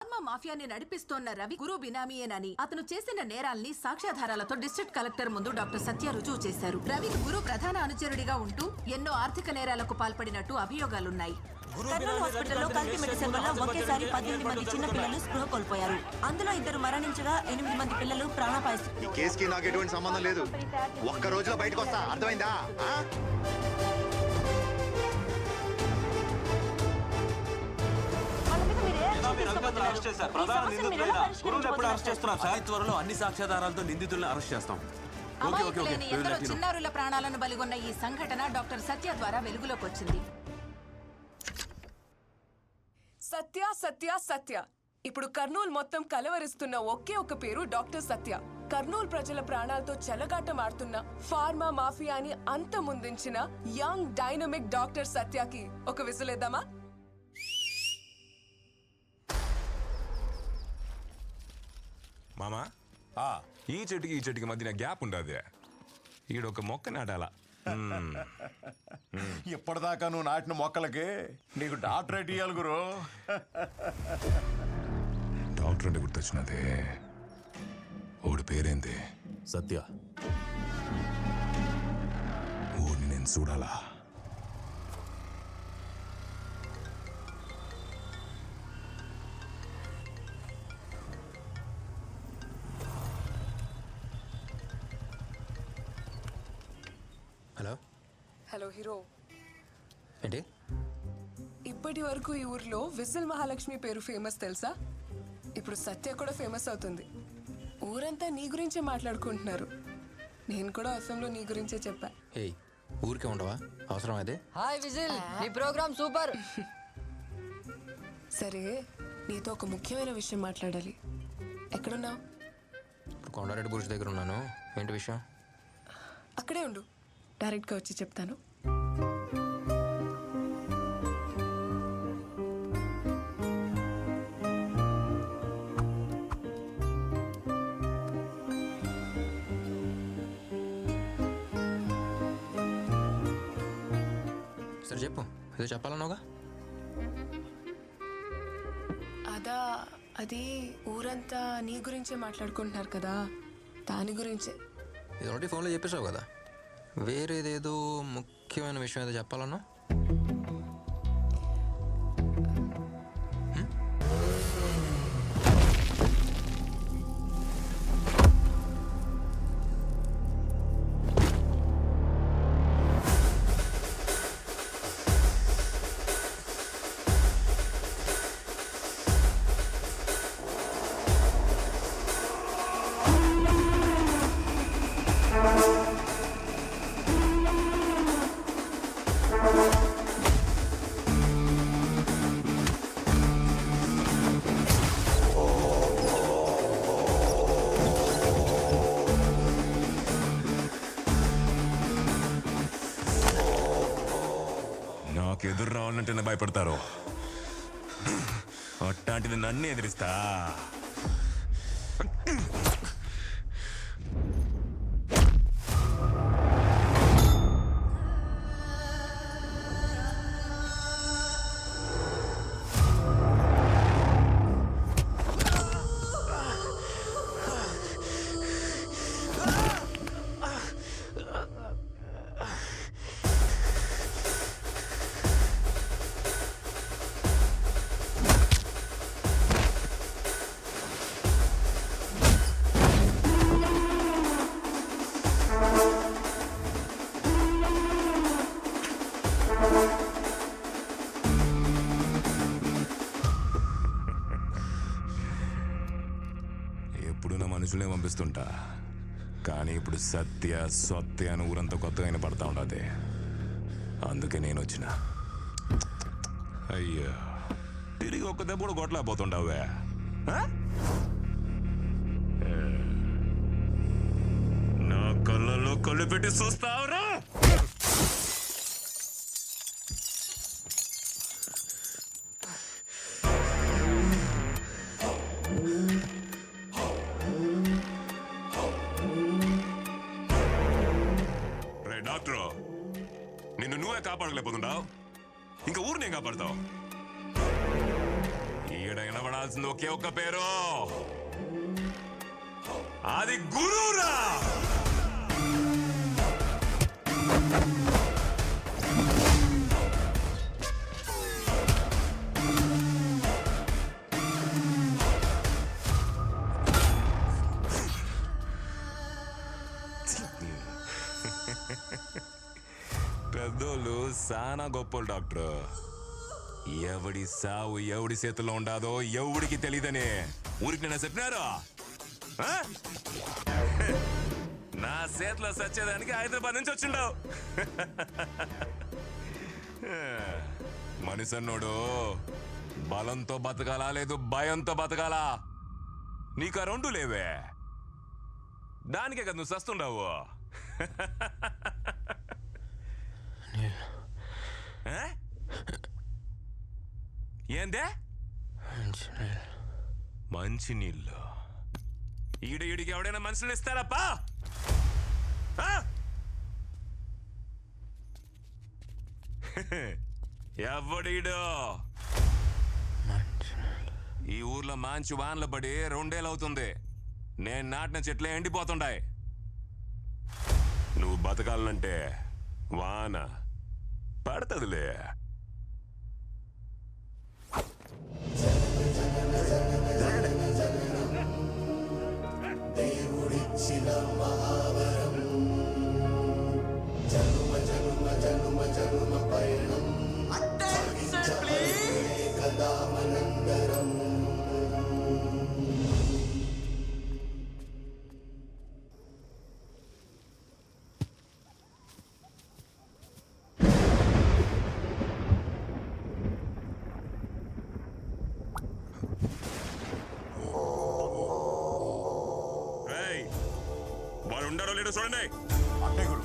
మాఫియాని నడిపిస్తోన్న రవి గురు బినామీయేనని అతను చేసిన నేరాల్ని సాక్ష్యాధారాలతో డిస్ట్రిక్ట్ కలెక్టర్ ముందు డాక్టర్ సత్య రుజువు చేశారు. రవి గురు ప్రధాన అనుచరుడిగా ఉంటూ ఎన్నో ఆర్థిక నేరాలకు పాల్పడినట్టు అభియోగాలున్నాయి. కర్నూలు హాస్పిటల్లో కల్తీ మెడిసిన్ వల్ల ఒకేసారి 18 మంది చిన్న పిల్లలు స్పృహ కోల్పోయారు. అందులో 2 మరణించగా 8 మంది పిల్లలు ప్రాణాపాయ స్థితి. ఈ కేసుకి నాకు ఎటువంటి సంబంధం లేదు. ఒక్క రోజులో బయటకు వస్తా, అర్థమైందా? త్వరలో అన్ని సాక్ష్యాధారాలతో నిందితులను అరెస్ట్ చేస్తాం. ఎందరో చిన్నారుల ప్రాణాలను బలిగొన్న ఈ సంఘటన డాక్టర్ సత్య ద్వారా వెలుగులోకి వచ్చింది. సత్య సత్య సత్య ఇప్పుడు కర్నూలు మొత్తం కలవరిస్తున్న ఒకే ఒక పేరు డాక్టర్ సత్య. కర్నూలు ప్రజల ప్రాణాలతో చెలగాటమాడుతున్న ఫార్మా మాఫియాని అంతమొందించిన యంగ్ డైనమిక్ డాక్టర్ సత్యకి ఒక విసులేద్దామా? మామా ఈ చెట్టుకి మధ్యన గ్యాప్ ఉండదు. ఈడొక మొక్క నాటాలా. ఇప్పటిదాకా నువ్వు నాటిన మొక్కలకి నీకు డాక్టరేట్ ఇయ్యాలి గురు. డాక్టర్ అంటే గుర్తొచ్చినదే. ఓడి పేరేంది? సత్య. ఓడిని నేను చూడాలా. Hello hello hero. ఏంటి? ఇప్పటి వరకు ఈ ఊర్లో విజిల్ మహాలక్ష్మి పేరు ఫేమస్ తెలుసా? ఇప్పుడు సత్య కూడా ఫేమస్ అవుతుంది. ఊరంతా నీ గురించే మాట్లాడుకుంటున్నారు. నేను కూడా అసెంబ్లీలో నీ గురించే చెప్పా. ఏయ్, ఊరికే ఉండవా? అవసరం అదే. హాయ్ విజిల్, నీ ప్రోగ్రామ్ సూపర్. సరే, నీతో ఒక ముఖ్యమైన విషయం మాట్లాడాలి. ఎక్కడున్నావు? ఇప్పుడు కొండారెడ్డి గురించి దగ్గర ఉన్నాను. ఏంటి విషయం? అక్కడే ఉండు, డైరెక్ట్గా వచ్చి చెప్తాను. సరే చెప్పు, ఏదో చెప్పాలన్నావుగా. అది ఊరంతా నీ గురించే మాట్లాడుకుంటున్నారు కదా, దాని గురించే. ఇది ఒకటి ఫోన్లో చెప్పేసావు కదా. వేరేదేదో ముఖ్యమైన విషయం ఏదో చెప్పాలన్నా. నాకు ఎదురు రావాలంటేనే భయపడతారు. అట్లాంటిది నన్ను ఎదిరిస్తా. ఎప్పుడు నా మనుషులే పంపిస్తుంటా, కానీ ఇప్పుడు సత్య సత్య అని ఊరంతా కొత్తగా పడతా ఉండదు. అందుకే నేను వచ్చిన. అయ్యో, తిరిగి ఒక్క దెబ్బ కూడా కొట్టలేకపోతుండవే. నా కళ్ళలో కళ్ళు పెట్టి చూస్తావురా. డాక్టర్, నిన్ను నువ్వే కాపాడలేకపోతుంటావు, ఇంకా ఊరినే కాపాడతావు. ఈడ వినబడా ఉండాల్సింది ఒకే ఒక్క పేరు, అది గురువురా. పెద్దోళ్ళు సానా గొప్పలు డాక్టర్. ఎవడి సావు ఎవడి చేతిలో ఉండాదో ఎవడికి తెలీదని ఊరికి నేను చెప్పినారు. నా చేతిలో సచ్చేదానికి హైదరాబాద్ నుంచి వచ్చిండవు. మనిషి అన్నోడు బలంతో బతకాలా లేదు భయంతో బతకాలా? నీకు ఆ రెండు లేవే, దానికే కదా నువ్వు సస్తుండవు. ఏందే మంచి నీళ్ళు? ఈడికి ఎవడైనా మనుషులు ఇస్తారప్పా? ఎవడీడు? ఈ ఊర్లో మంచి వానలు పడి 2 ఏళ్ళు అవుతుంది. నేను నాటిన చెట్లే ఎండిపోతుండాయి. నువ్వు బతకాలంటే వాన పడతదిలే. వాడు ఉండారో లేడో చూడండి. అంటే గురు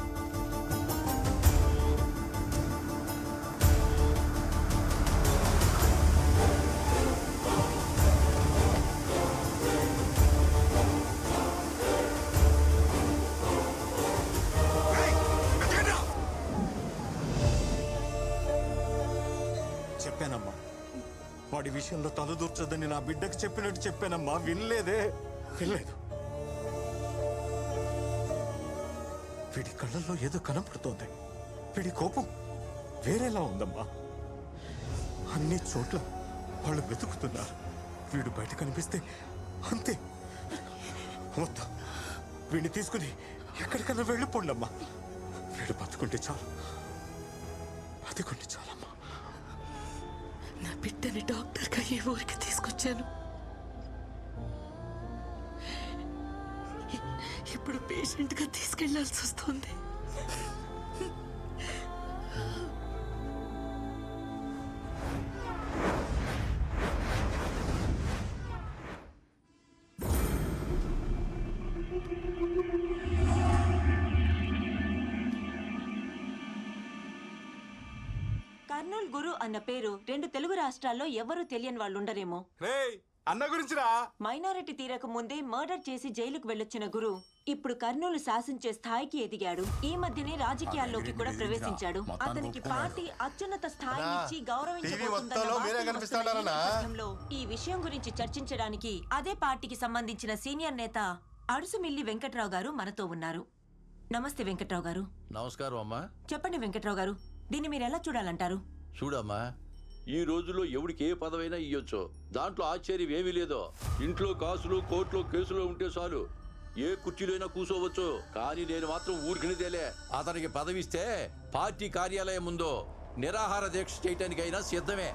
చెప్పానమ్మా, వాడి విషయంలో తలదూర్చొద్దని నా బిడ్డకు చెప్పినట్టు చెప్పానమ్మా. వినలేదు. వీడి కళ్ళల్లో ఏదో కనపడుతోంది. వీడి కోపం వేరేలా ఉందమ్మా. అన్ని చోట్ల వాళ్ళు వెతుకుతున్నారు. వీడు బయట కనిపిస్తే అంతే. వద్దు, వీడిని తీసుకుని ఎక్కడికన్నా వెళ్ళిపోండమ్మా. వీడు బతుకుంటే చాలు, బతుకుంటే చాలమ్మా. నా బిడ్డని డాక్టర్గా ఈ ఊరికి తీసుకొచ్చాను. ఇప్పుడు పేషెంట్గా తీసుకెళ్లాల్సి వస్తుంది. కర్నూల్ గురు అన్న పేరు 2 తెలుగు రాష్ట్రాల్లో ఎవరూ తెలియని వాళ్ళు ఉండరేమో. అన్న గురించిరా. మైనారిటీ తీరక ముందే మర్డర్ చేసి జైలుకు వెళ్ళొచ్చిన గురు ఇప్పుడు కర్నూలు శాసించే స్థాయికి ఎదిగాడు. ఈ మధ్యనే రాజకీయాల్లోకి కూడా ప్రవేశించాడు. అతనికి పార్టీ అత్యున్నత స్థాయినిచ్చి గౌరవించబోతుందన్న ఈ విషయం గురించి చర్చించడానికి అదే పార్టీకి సంబంధించిన సీనియర్ నేత అడుసుమిల్లి వెంకట్రావు గారు మనతో ఉన్నారు. నమస్తే వెంకట్రావు గారు. నమస్కారం అమ్మా. చెప్పండి వెంకట్రావు గారు, దీన్ని మీరు ఎలా చూడాలంటారు? చూడమ్మా, ఈ రోజుల్లో ఎవడికి ఏ పదవైనా ఇయ్యొచ్చు. దాంట్లో ఆశ్చర్యం ఏమీ లేదో. ఇంట్లో కాసులు, కోర్టులో కేసులు ఉంటే చాలు, ఏ కుర్చీలోనైనా కూర్చోవచ్చు. కానీ నేను మాత్రం ఊరికి తేలే. అతనికి పదవిస్తే పార్టీ కార్యాలయం ముందు నిరాహార దీక్ష చేయటానికైనా సిద్ధమే.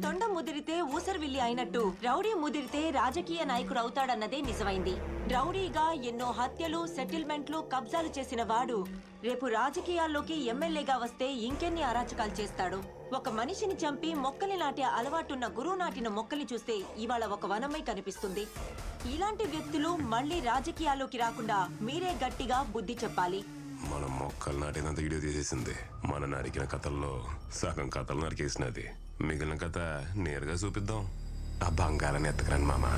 తొండ ముదిరితే ఊసరవిల్లి అయినట్టు రౌడీ ముదిరితే రాజకీయ నాయకుడు అవుతాడన్నదే నిజమైంది. రౌడీగా ఎన్నో హత్యలు, సెటిల్మెంట్లు, కబ్జాలు చేసిన వాడు రేపు రాజకీయాల్లోకి ఎమ్మెల్యేగా వస్తే ఇంకెన్ని అరాచకాలు చేస్తాడు. ఒక మనిషిని చంపి మొక్కని నాటే అలవాటున్న గురువు నాటిన మొక్కల్ని చూస్తే ఇవాళ ఒక వనమై కనిపిస్తుంది. ఇలాంటి వ్యక్తులు మళ్లీ రాజకీయాల్లోకి రాకుండా మీరే గట్టిగా బుద్ధి చెప్పాలి. మనం మొక్కలు నాటినంత వీడియో తీసేసింది. మన నరికిన కథల్లో సగం కథలు నరికేసినది. మిగిలిన కథ నేరుగా చూపిద్దాం. ఆ బంగారాన్ని ఎత్తకరండి మామా.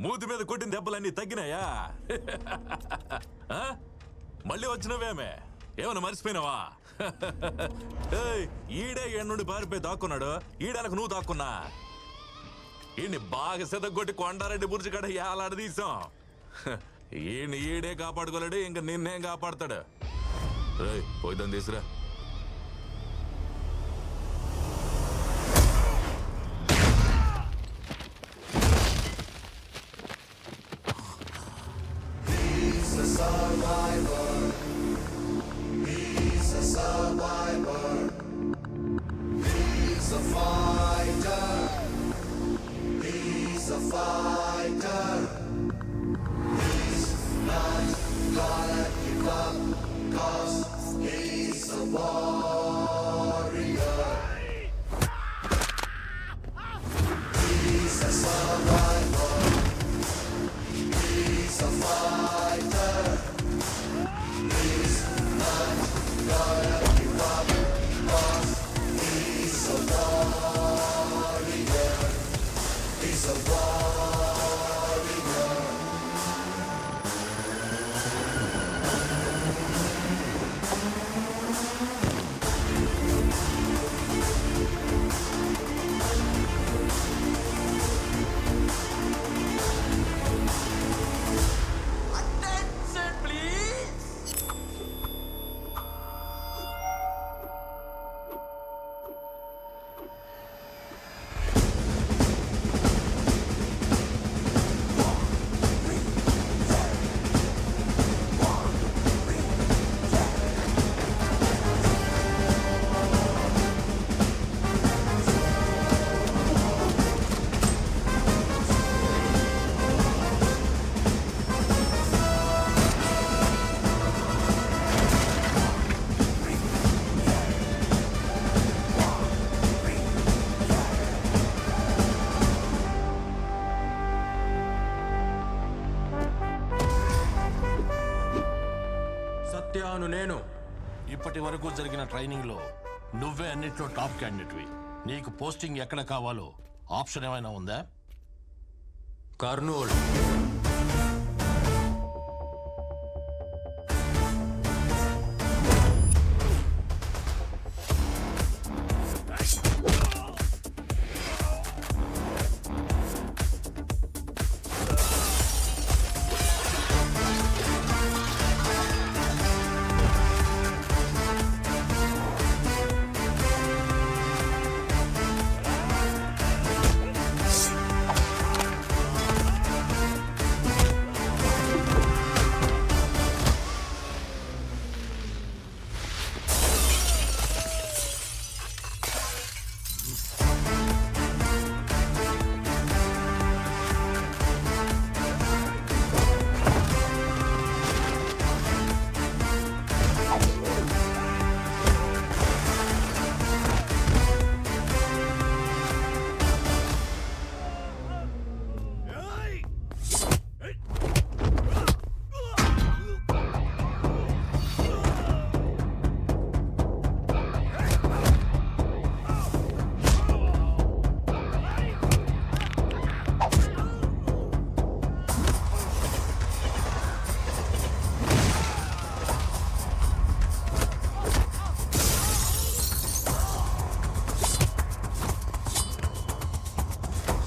మూతి మీద కొట్టిన దెబ్బలన్నీ తగ్గినాయా? మళ్ళీ వచ్చినవేమే? ఏమన్నా మర్చిపోయినావా? ఈడే నుండి పారిపోయి దాక్కున్నాడు, ఈడనకు నువ్వు దాక్కున్నా. ఈయన్ని బాగా సెదగొట్టి కొండారెడ్డి బుర్జి కాడ ఏలాడదీసాం. ఈడే కాపాడుకోలేడు, ఇంక నిన్నేం కాపాడతాడు? పోయిద్దాం తీసురా. నేను ఇప్పటి వరకు జరిగిన ట్రైనింగ్ లో నువ్వే అన్నిట్లో టాప్ క్యాండిడేట్వి. నీకు పోస్టింగ్ ఎక్కడ కావాలో ఆప్షన్ ఏమైనా ఉందా? కర్నూలు.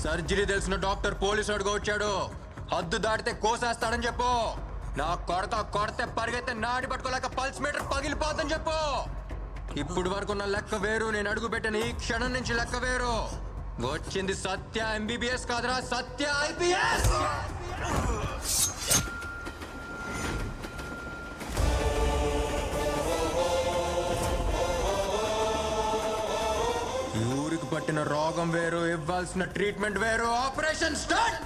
సర్జరీ తెలిసిన డాక్టర్ పోలీసు అడుగు వచ్చాడు. హద్దు దాటితే కోసేస్తాడని చెప్పు. నా కొడితే పరిగెత్తే నాడి పట్టుకోలేక పల్స్ మీటర్ పగిలిపోతుందని చెప్పు. ఇప్పుడు వరకు ఉన్న లెక్క వేరు, నేను అడుగు పెట్టిన ఈ క్షణం నుంచి లెక్క వేరు. వచ్చింది సత్య ఎంబీబీఎస్ కాదురా, సత్య ఐపీఎస్. ఊరికి పట్టిన రోగం వేరు, ఇవ్వాల్సిన ట్రీట్మెంట్ వేరు. Operation start.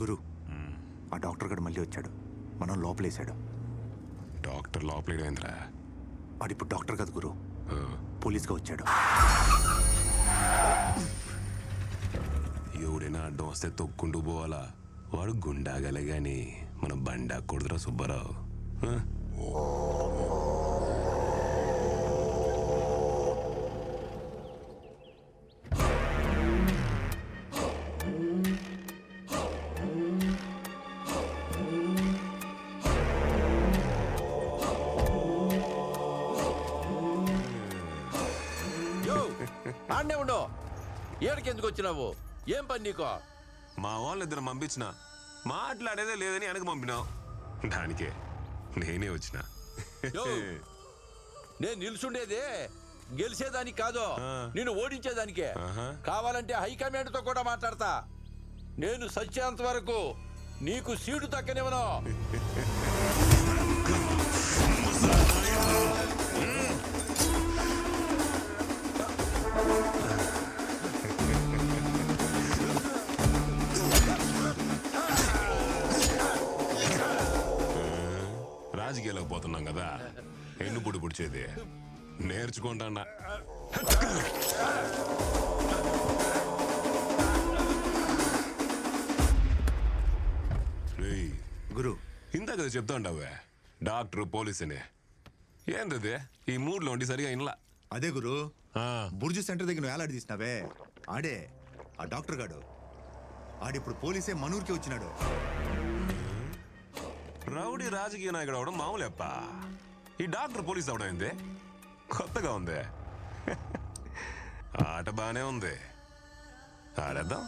గురు ఆ డాక్టర్ గారు మళ్ళీ వచ్చాడు, మనం లోపలేసాడు. డాక్టర్ లోపలేడేంద్రా? వాడిప్పుడు డాక్టర్ కాదు గురు, పోలీస్గా వచ్చాడు. ఎవడైనా అడ్డం వస్తే తొక్కుంటూ పోవాలా? వాడు గుండాగలే గాని మన బండా కొడుతురా సుబ్బారావు. ఆడనే ఉండో, ఏడకెందుకు వచ్చినావు? ఏం పని నీకో? మా వాళ్ళు ఇద్దరు పంపించిన, మాట్లాడేదే లేదని వెనక పంపినావు. దానికే నేనే వచ్చిన. నేను నిల్చుండేదే గెలిచేదానికి కాదు, నిన్ను ఓడించేదానికే. కావాలంటే హైకమాండ్ తో కూడా మాట్లాడతా. నేను సత్యాంత వరకు నీకు సీటు తక్కనివ్వను. రాజకీయాలకు పోతున్నాం కదా, ఎన్ను పుడి పుడిచేది నేర్చుకుంటా. గురు ఇంత కదా చెప్తా ఉంటావే డాక్టర్ పోలీస్ అని. ఏంటది ఈ మూడ్లో ఉండి సరిగా ఇన్లా? అదే గురు, బుర్జు సెంటర్ దగ్గర నువ్వు ఏలాడి తీసినావే, ఆడే ఆ డాక్టర్ గాడు. ఆడిప్పుడు పోలీసే మనూరికి వచ్చినాడు. రౌడీ రాజకీయ నాయకుడు అవడం మామూలేప్ప, ఈ డాక్టర్ పోలీస్ అవడం ఏంది కొత్తగా ఉంది. ఆట బానే ఉంది, ఆడేద్దాం.